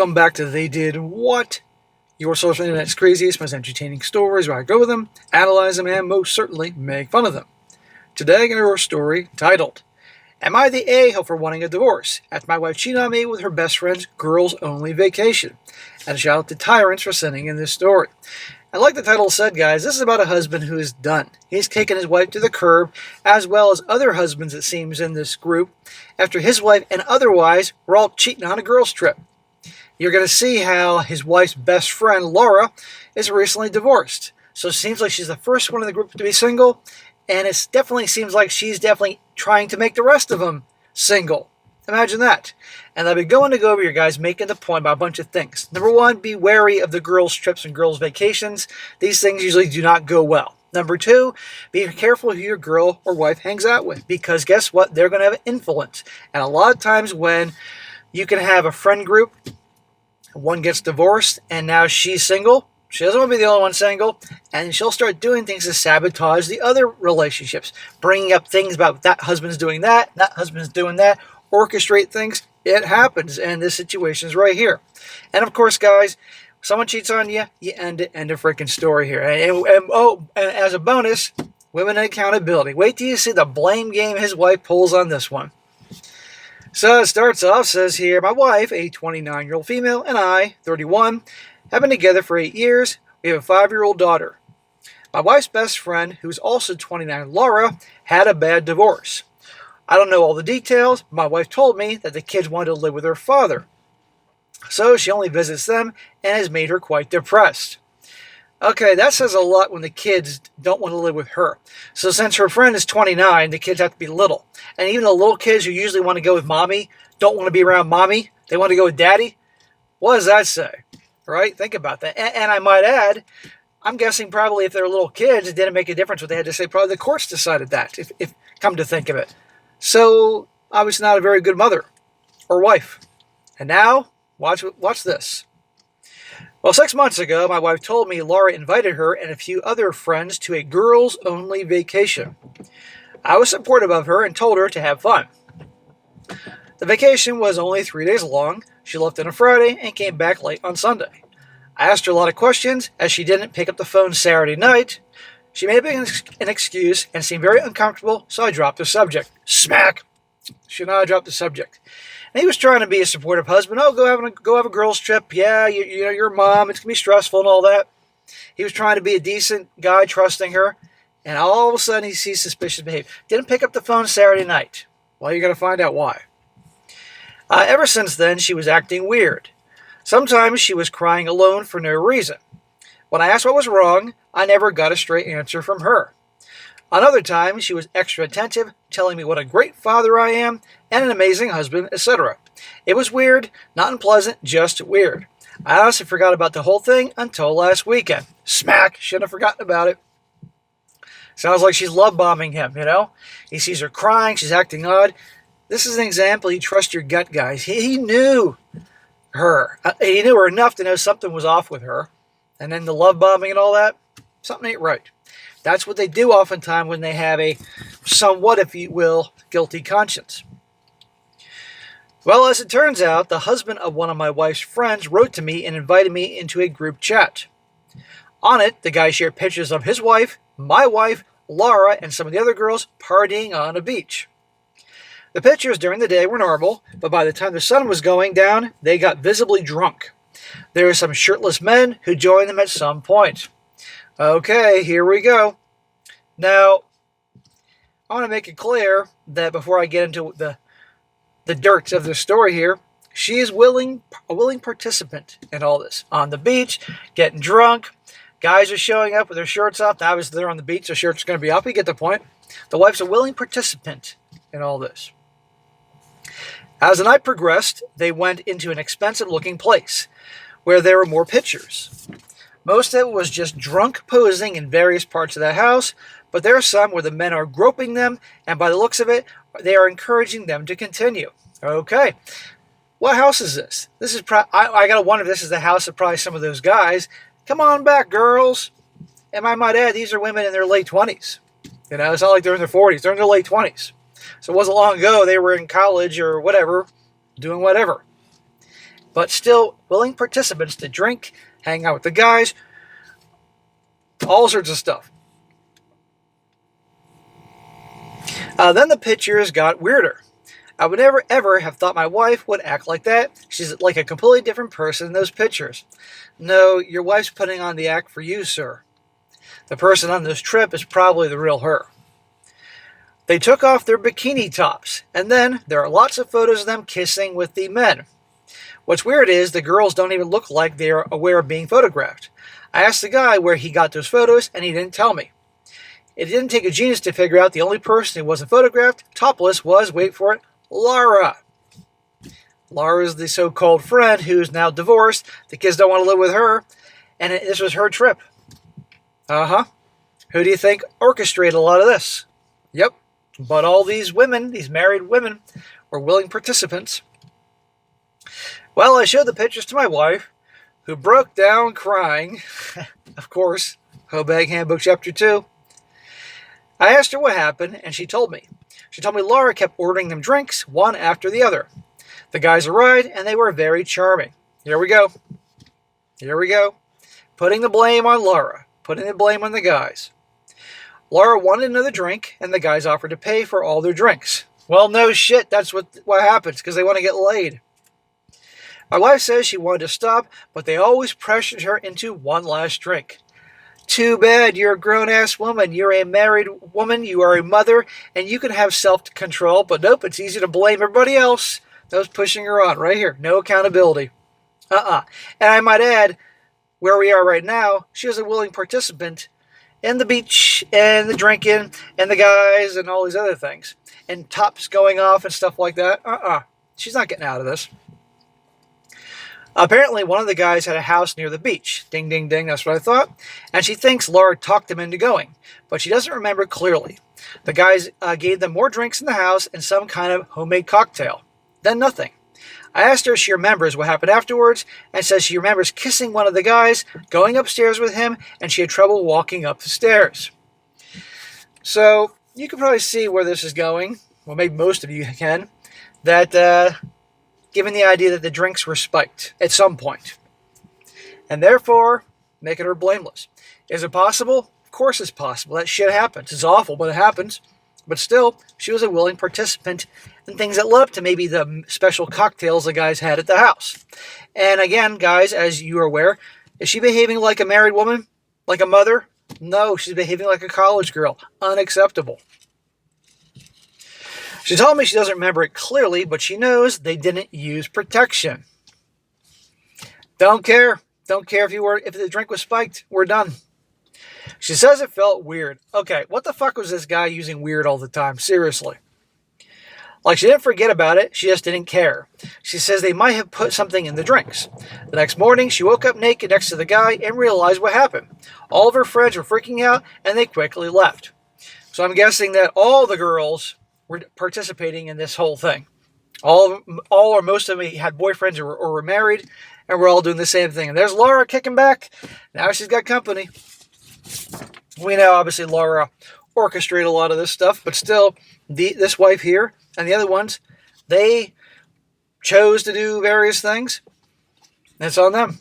Welcome back to They Did What? Your social internet's craziest, most entertaining stories where I go with them, analyze them, and most certainly make fun of them. Today I got a story titled, Am I the A-hole for wanting a divorce? After my wife cheated on me with her best friend's girls-only vacation. And a shout out to Tyrants for sending in this story. And like the title said, guys, this is about a husband who is done. He's taken his wife to the curb, as well as other husbands, it seems, in this group, after his wife and otherwise were all cheating on a girls' trip. You're going to see how his wife's best friend, Laura, is recently divorced. So it seems like she's the first one in the group to be single, and it definitely seems like she's definitely trying to make the rest of them single. Imagine that. And I've been going to go over here, guys, making the point about a bunch of things. Number one, be wary of the girls' trips and girls' vacations. These things usually do not go well. Number two, be careful who your girl or wife hangs out with, because guess what? They're going to have influence. And a lot of times when you can have a friend group, one gets divorced, and now she's single. She doesn't want to be the only one single, and she'll start doing things to sabotage the other relationships, bringing up things about that husband's doing that husband's doing that, orchestrate things. It happens, and this situation is right here. And of course, guys, if someone cheats on you, you end a freaking story here. And as a bonus, women and accountability. Wait till you see the blame game his wife pulls on this one. So it starts off, says here, my wife, a 29-year-old female, and I, 31, have been together for 8 years. We have a 5-year-old daughter. My wife's best friend, who's also 29, Laura, had a bad divorce. I don't know all the details. But my wife told me that the kids wanted to live with her father. So she only visits them and has made her quite depressed. Okay, that says a lot when the kids don't want to live with her. So since her friend is 29, the kids have to be little. And even the little kids who usually want to go with mommy don't want to be around mommy. They want to go with daddy. What does that say? Right? Think about that. And I might add, I'm guessing probably if they're little kids, it didn't make a difference what they had to say. Probably the courts decided that, if come to think of it. So, obviously not a very good mother or wife. And now, watch this. Well, 6 months ago, my wife told me Laura invited her and a few other friends to a girls-only vacation. I was supportive of her and told her to have fun. The vacation was only 3 days long. She left on a Friday and came back late on Sunday. I asked her a lot of questions as she didn't pick up the phone Saturday night. She made an excuse and seemed very uncomfortable, so I dropped the subject. Smack! Should not have dropped the subject. And he was trying to be a supportive husband. Oh, go have a girls' trip. Yeah, you know, you're a mom. It's going to be stressful and all that. He was trying to be a decent guy, trusting her. And all of a sudden, he sees suspicious behavior. Didn't pick up the phone Saturday night. Well, you're going to find out why. Ever since then, she was acting weird. Sometimes she was crying alone for no reason. When I asked what was wrong, I never got a straight answer from her. On other times, she was extra attentive, telling me what a great father I am and an amazing husband, etc. It was weird, not unpleasant, just weird. I honestly forgot about the whole thing until last weekend. Smack! Shouldn't have forgotten about it. Sounds like she's love bombing him, you know? He sees her crying, she's acting odd. This is an example. You trust your gut, guys. He knew her. He knew her enough to know something was off with her. And then the love bombing and all that, something ain't right. That's what they do oftentimes when they have a somewhat, if you will, guilty conscience. Well, as it turns out, the husband of one of my wife's friends wrote to me and invited me into a group chat. On it, the guy shared pictures of his wife, my wife, Laura, and some of the other girls partying on a beach. The pictures during the day were normal, but by the time the sun was going down, they got visibly drunk. There were some shirtless men who joined them at some point. Okay, here we go. Now, I want to make it clear that before I get into the dirt of the story here, she is a willing participant in all this. On the beach, getting drunk, guys are showing up with their shirts off. Now, obviously, they're on the beach, so shirts are going to be off. You get the point. The wife's a willing participant in all this. As the night progressed, they went into an expensive-looking place where there were more pictures. Most of it was just drunk posing in various parts of the house, but there are some where the men are groping them, and by the looks of it, they are encouraging them to continue. Okay, what house is this? This is I gotta wonder if this is the house of probably some of those guys. Come on back, girls. And I might add, these are women in their late 20s. You know, it's not like they're in their 40s. They're in their late 20s. So it wasn't long ago they were in college or whatever, doing whatever. but still willing participants to drink, hang out with the guys, all sorts of stuff. Then the pictures got weirder. I would never ever have thought my wife would act like that. She's like a completely different person in those pictures. No, your wife's putting on the act for you, sir. The person on this trip is probably the real her. They took off their bikini tops, and then there are lots of photos of them kissing with the men. What's weird is the girls don't even look like they are aware of being photographed. I asked the guy where he got those photos, and he didn't tell me. It didn't take a genius to figure out the only person who wasn't photographed topless was, wait for it, Laura. Laura is the so-called friend who's now divorced. The kids don't want to live with her, and this was her trip. Who do you think orchestrated a lot of this? Yep, but all these women, these married women, were willing participants. Well, I showed the pictures to my wife, who broke down crying. Of course, Hobag Handbook Chapter 2. I asked her what happened, and she told me. She told me Laura kept ordering them drinks, one after the other. The guys arrived, and they were very charming. Here we go. Putting the blame on Laura. Putting the blame on the guys. Laura wanted another drink, and the guys offered to pay for all their drinks. Well, no shit, that's what happens, because they want to get laid. My wife says she wanted to stop, but they always pressured her into one last drink. Too bad, you're a grown-ass woman. You're a married woman, you are a mother, and you can have self-control, but nope, it's easy to blame everybody else. Those pushing her on, right here. No accountability. And I might add, where we are right now, she was a willing participant in the beach, and the drinking, and the guys, and all these other things. And tops going off and stuff like that. She's not getting out of this. Apparently, one of the guys had a house near the beach. Ding, ding, ding, that's what I thought. And she thinks Laura talked him into going, but she doesn't remember clearly. The guys gave them more drinks in the house and some kind of homemade cocktail. Then nothing. I asked her if she remembers what happened afterwards, and says she remembers kissing one of the guys, going upstairs with him, and she had trouble walking up the stairs. So, you can probably see where this is going. Well, maybe most of you can. That, given the idea that the drinks were spiked at some point. And therefore, making her blameless. Is it possible? Of course it's possible. That shit happens. It's awful, but it happens. But still, she was a willing participant in things that led up to maybe the special cocktails the guys had at the house. And again, guys, as you are aware, is she behaving like a married woman? Like a mother? No, she's behaving like a college girl. Unacceptable. She told me she doesn't remember it clearly, but she knows they didn't use protection. Don't care. Don't care if the drink was spiked. We're done. She says it felt weird. Okay, what the fuck was this guy using weird all the time? Seriously. Like, she didn't forget about it. She just didn't care. She says they might have put something in the drinks. The next morning, she woke up naked next to the guy and realized what happened. All of her friends were freaking out, and they quickly left. So I'm guessing that all the girls were participating in this whole thing. All or most of them had boyfriends or were married, and we're all doing the same thing. And there's Laura kicking back. Now she's got company. We know, obviously, Laura orchestrated a lot of this stuff, but still, this wife here and the other ones, they chose to do various things. It's on them.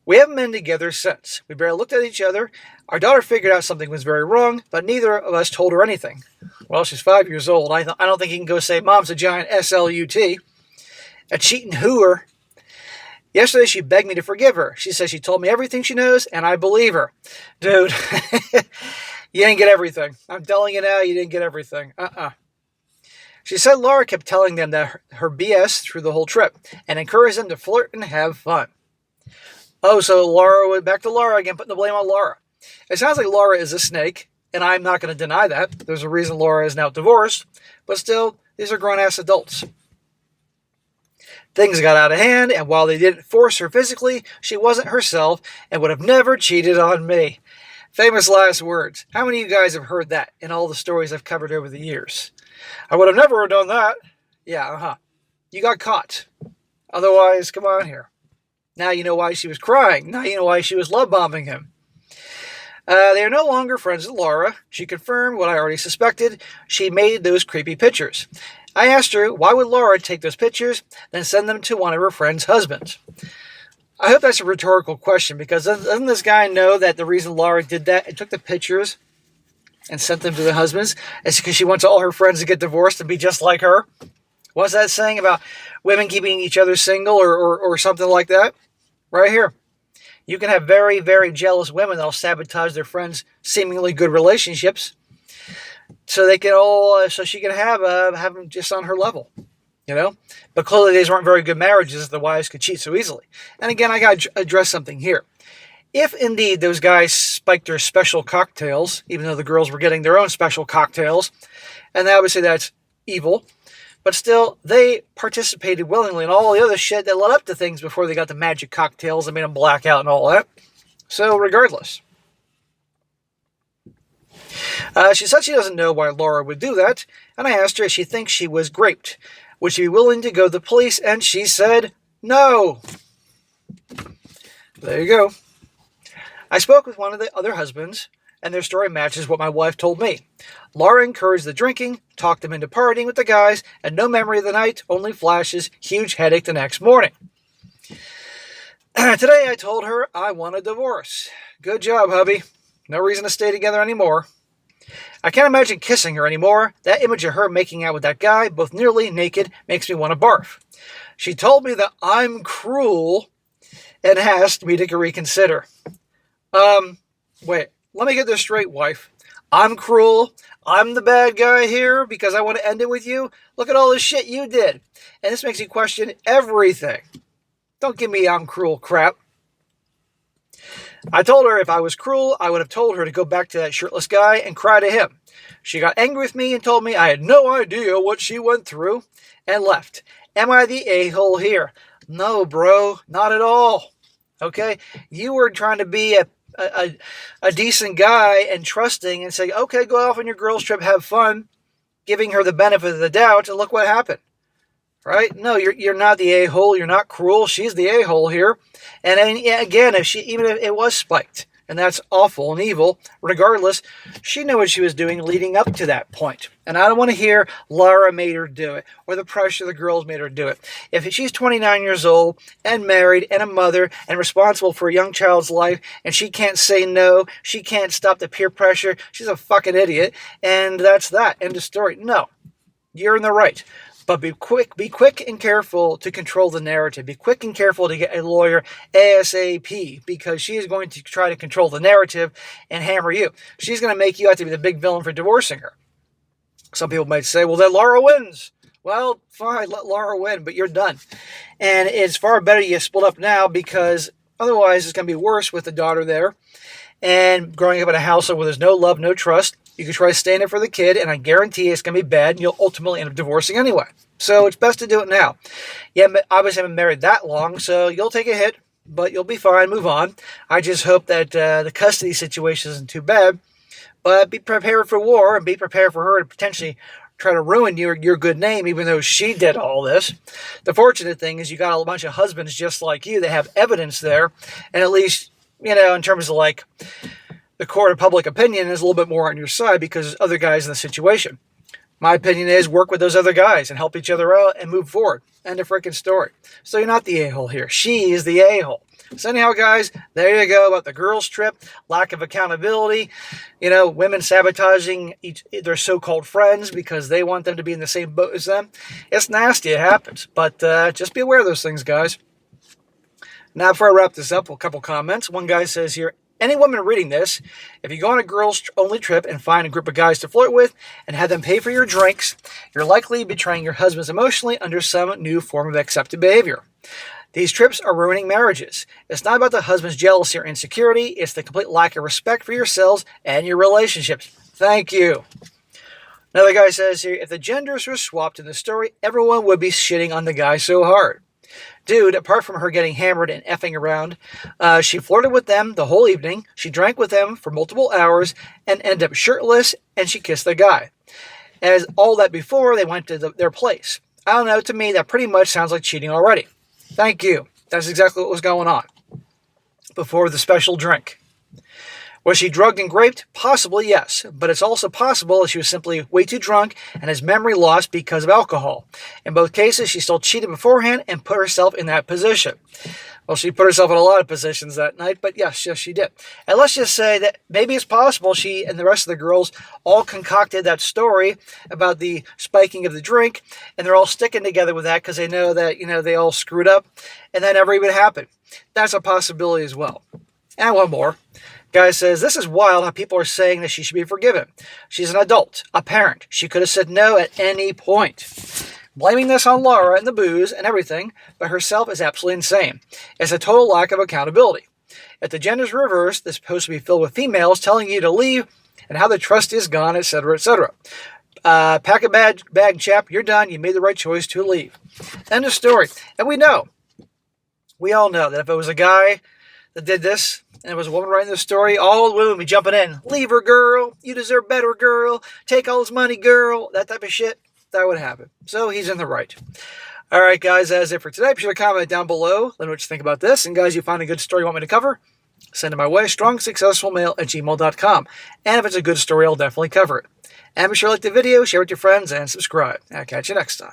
We haven't been together since. We barely looked at each other. Our daughter figured out something was very wrong, but neither of us told her anything. Well, she's 5 years old. I don't think you can go say, Mom's a giant SLUT. A cheating hooer. Yesterday, she begged me to forgive her. She says she told me everything she knows, and I believe her. Dude, you didn't get everything. I'm telling you now, you didn't get everything. She said Laura kept telling them that her BS through the whole trip, and encouraged them to flirt and have fun. Oh, so Laura went back to Laura again, putting the blame on Laura. It sounds like Laura is a snake, and I'm not going to deny that. There's a reason Laura is now divorced, but still, these are grown-ass adults. Things got out of hand, and while they didn't force her physically, she wasn't herself and would have never cheated on me. Famous last words. How many of you guys have heard that in all the stories I've covered over the years? I would have never done that. Yeah, You got caught. Otherwise, come on here. Now you know why she was crying. Now you know why she was love bombing him. They are no longer friends with Laura. She confirmed what I already suspected. She made those creepy pictures. I asked her, why would Laura take those pictures, then send them to one of her friends' husbands? I hope that's a rhetorical question, because doesn't this guy know that the reason Laura did that and took the pictures and sent them to the husbands is because she wants all her friends to get divorced and be just like her? What's that saying about women keeping each other single or something like that? Right here. You can have very, very jealous women that'll sabotage their friends' seemingly good relationships, so they can so she can have them just on her level, you know. But clearly, these weren't very good marriages. The wives could cheat so easily. And again, I got to address something here. If indeed those guys spiked their special cocktails, even though the girls were getting their own special cocktails, and obviously that's evil. But still, they participated willingly in all the other shit that led up to things before they got the magic cocktails that made them black out and all that. So, regardless. She said she doesn't know why Laura would do that, and I asked her if she thinks she was raped. Would she be willing to go to the police? And she said no. There you go. I spoke with one of the other husbands, and their story matches what my wife told me. Laura encouraged the drinking, talked them into partying with the guys, and no memory of the night, only flashes, huge headache the next morning. Today I told her I want a divorce. Good job, hubby. No reason to stay together anymore. I can't imagine kissing her anymore. That image of her making out with that guy, both nearly naked, makes me want to barf. She told me that I'm cruel and asked me to reconsider. Wait. Let me get this straight, wife. I'm cruel. I'm the bad guy here because I want to end it with you. Look at all this shit you did. And this makes you question everything. Don't give me I'm cruel crap. I told her if I was cruel, I would have told her to go back to that shirtless guy and cry to him. She got angry with me and told me I had no idea what she went through and left. Am I the a-hole here? No, bro, not at all. Okay? You were trying to be a decent guy and trusting and say, okay, go off on your girls' trip, have fun, giving her the benefit of the doubt, and look what happened. Right? No, you're not the a-hole. You're not cruel. She's the a-hole here. And then, again, even if it was spiked, and that's awful and evil, regardless, she knew what she was doing leading up to that point. And I don't want to hear Laura made her do it, or the pressure the girls made her do it. If she's 29 years old, and married, and a mother, and responsible for a young child's life, and she can't say no, she can't stop the peer pressure, she's a fucking idiot, and that's that. End of story. No. You're in the right. But be quick and careful to control the narrative. Be quick and careful to get a lawyer ASAP, because she is going to try to control the narrative and hammer you. She's going to make you out to be the big villain for divorcing her. Some people might say, well, then Laura wins. Well, fine, let Laura win, but you're done. And it's far better you split up now, because otherwise it's going to be worse with the daughter there. And growing up in a household where there's no love, no trust, you can try to stay in it for the kid, and I guarantee it's going to be bad, and you'll ultimately end up divorcing anyway. So it's best to do it now. Yeah, obviously I haven't married that long, so you'll take a hit, but you'll be fine, move on. I just hope that the custody situation isn't too bad, but be prepared for war, and be prepared for her to potentially try to ruin your good name, even though she did all this. The fortunate thing is you got a bunch of husbands just like you that have evidence there, and at least, in terms of like the court of public opinion is a little bit more on your side because there's other guys in the situation. My opinion is work with those other guys and help each other out and move forward. End of freaking story. So you're not the a-hole here. She is the a-hole. So anyhow, guys, there you go about the girls' trip, lack of accountability, women sabotaging their so-called friends because they want them to be in the same boat as them. It's nasty. It happens. But just be aware of those things, guys. Now, before I wrap this up, a couple comments. One guy says here, any woman reading this, if you go on a girls-only trip and find a group of guys to flirt with and have them pay for your drinks, you're likely betraying your husbands emotionally under some new form of accepted behavior. These trips are ruining marriages. It's not about the husband's jealousy or insecurity. It's the complete lack of respect for yourselves and your relationships. Thank you. Another guy says here, if the genders were swapped in the story, everyone would be shitting on the guy so hard. Dude, apart from her getting hammered and effing around, she flirted with them the whole evening, she drank with them for multiple hours, and ended up shirtless, and she kissed the guy. As all that before they went to their place. I don't know, to me, that pretty much sounds like cheating already. Thank you. That's exactly what was going on before the special drink. Was she drugged and raped? Possibly, yes. But it's also possible that she was simply way too drunk and has memory loss because of alcohol. In both cases, she still cheated beforehand and put herself in that position. Well, she put herself in a lot of positions that night, but yes, she did. And let's just say that maybe it's possible she and the rest of the girls all concocted that story about the spiking of the drink, and they're all sticking together with that because they know that, they all screwed up, and that never even happened. That's a possibility as well. And one more. Guy says, this is wild how people are saying that she should be forgiven. She's an adult, a parent. She could have said no at any point. Blaming this on Laura and the booze and everything, but herself is absolutely insane. It's a total lack of accountability. If the gender's reversed, this is supposed to be filled with females telling you to leave and how the trust is gone, etc., etc. Pack a bag, chap. You're done. You made the right choice to leave. End of story. And we all know that if it was a guy that did this, and it was a woman writing this story, all the women would be jumping in. Leave her, girl. You deserve better, girl. Take all his money, girl. That type of shit. That would happen. So he's in the right. All right, guys, that's it for today. Be sure to comment down below. Let me know what you think about this. And guys, you find a good story you want me to cover, send it my way, strongsuccessfulmail@gmail.com. And if it's a good story, I'll definitely cover it. And be sure to like the video, share it with your friends, and subscribe. I'll catch you next time.